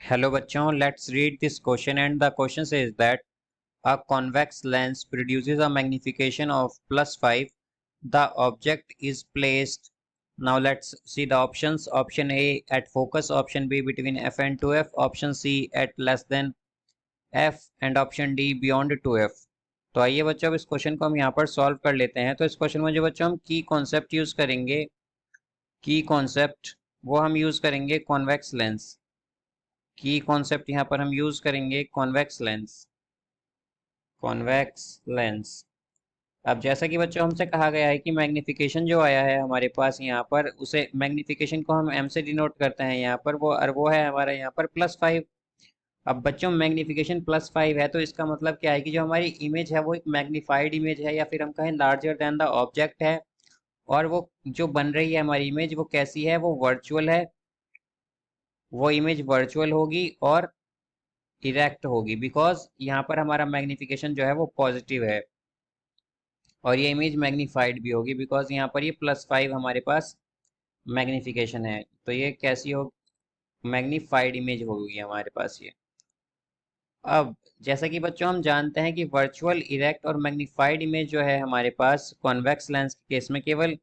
Hello बच्चों, let's read this question and the question says that a convex lens produces a magnification of +5. The object is placed. Now let's see the options. Option A at focus, option B between f and 2f, option C at less than f and option D beyond 2f. तो आइए बच्चों अब इस question को हम यहाँ पर solve कर लेते हैं। तो इस क्वेश्चन में जो बच्चों हम की कॉन्सेप्ट यूज करेंगे, की कॉन्सेप्ट वो हम यूज करेंगे कॉन्वेक्स लेंस। की कॉन्सेप्ट यहाँ पर हम यूज करेंगे कॉन्वेक्स लेंस। Convex lens. अब जैसा कि बच्चों हमसे कहा गया है कि मैग्निफिकेशन जो आया है हमारे पास यहाँ पर, उसे मैग्निफिकेशन को हम m से डिनोट करते हैं यहाँ पर, वो है हमारा यहाँ पर +5। अब बच्चों मैग्निफिकेशन +5 है तो इसका मतलब क्या है कि जो हमारी इमेज है वो एक मैग्निफाइड इमेज है, या फिर हम कहें लार्जर देन द ऑब्जेक्ट है। और वो जो बन रही है हमारी इमेज वो कैसी है, वो वर्चुअल है। वो इमेज वर्चुअल होगी और इरेक्ट होगी, बिकॉज यहाँ पर हमारा मैग्निफिकेशन जो है वो पॉजिटिव है। और ये इमेज मैग्नीफाइड भी होगी बिकॉज यहाँ पर ये +5 हमारे पास मैग्निफिकेशन है। तो ये कैसी हो, मैग्नीफाइड इमेज होगी हमारे पास ये। अब जैसा कि बच्चों हम जानते हैं कि वर्चुअल, इरेक्ट और मैग्नीफाइड इमेज जो है हमारे पास कॉन्वेक्स लेंस के केस में केवल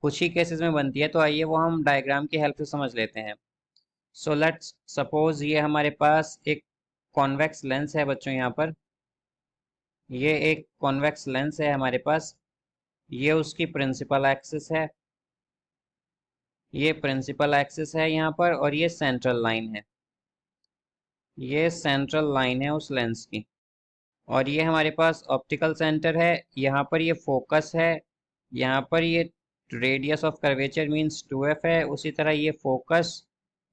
कुछ ही केसेस में बनती है। तो आइए वो हम डायग्राम की हेल्प से समझ लेते हैं। सो लेट्स सपोज ये हमारे पास एक कॉन्वेक्स लेंस है बच्चों। यहाँ पर ये एक कॉन्वेक्स लेंस है हमारे पास। ये उसकी प्रिंसिपल एक्सिस है, ये प्रिंसिपल एक्सिस है यहाँ पर, और ये सेंट्रल लाइन है। ये सेंट्रल लाइन है उस लेंस की। और ये हमारे पास ऑप्टिकल सेंटर है, यहाँ पर ये फोकस है, यहाँ पर ये radius of curvature means 2f है। उसी तरह ये फोकस,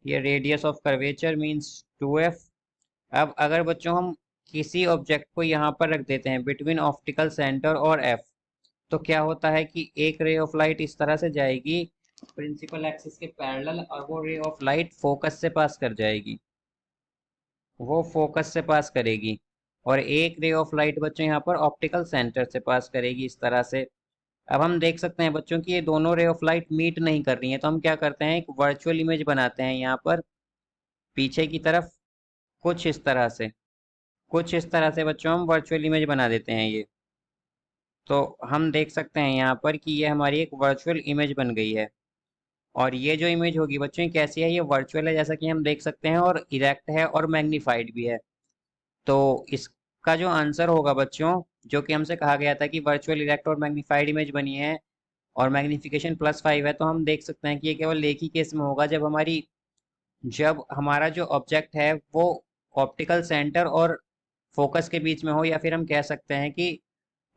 ये radius of curvature means 2f। अब अगर बच्चों हम किसी ऑब्जेक्ट को यहाँ पर रख देते हैं बिटवीन ऑप्टिकल सेंटर और f, तो क्या होता है कि एक रे ऑफ लाइट इस तरह से जाएगी प्रिंसिपल एक्सिस के पैरेलल, और वो रे ऑफ लाइट फोकस से पास कर जाएगी, वो फोकस से पास करेगी। और एक रे ऑफ लाइट बच्चों यहाँ पर ऑप्टिकल सेंटर से पास करेगी इस तरह से। अब हम देख सकते हैं बच्चों कि ये दोनों रे ऑफ लाइट मीट नहीं कर रही हैं, तो हम क्या करते हैं, एक वर्चुअल इमेज बनाते हैं यहाँ पर पीछे की तरफ, कुछ इस तरह से, कुछ इस तरह से बच्चों हम वर्चुअल इमेज बना देते हैं ये। तो हम देख सकते हैं यहाँ पर कि ये हमारी एक वर्चुअल इमेज बन गई है। और ये जो इमेज होगी बच्चों ये कैसी है, ये वर्चुअल है जैसा कि हम देख सकते हैं, और इरेक्ट है और मैग्नीफाइड भी है। तो इसका जो आंसर होगा बच्चों, जो कि हमसे कहा गया था कि वर्चुअल, इरेक्ट और मैग्नीफाइड इमेज बनी है और मैग्निफिकेशन +5 है, तो हम देख सकते हैं कि ये केवल एक ही केस में होगा, जब हमारा जो ऑब्जेक्ट है वो ऑप्टिकल सेंटर और फोकस के बीच में हो, या फिर हम कह सकते हैं कि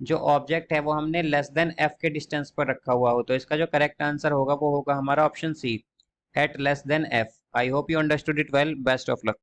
जो ऑब्जेक्ट है वो हमने लेस देन f के डिस्टेंस पर रखा हुआ हो। तो इसका जो करेक्ट आंसर होगा वो होगा हमारा option C, eight less than f। I hope you understood it well. Best of luck.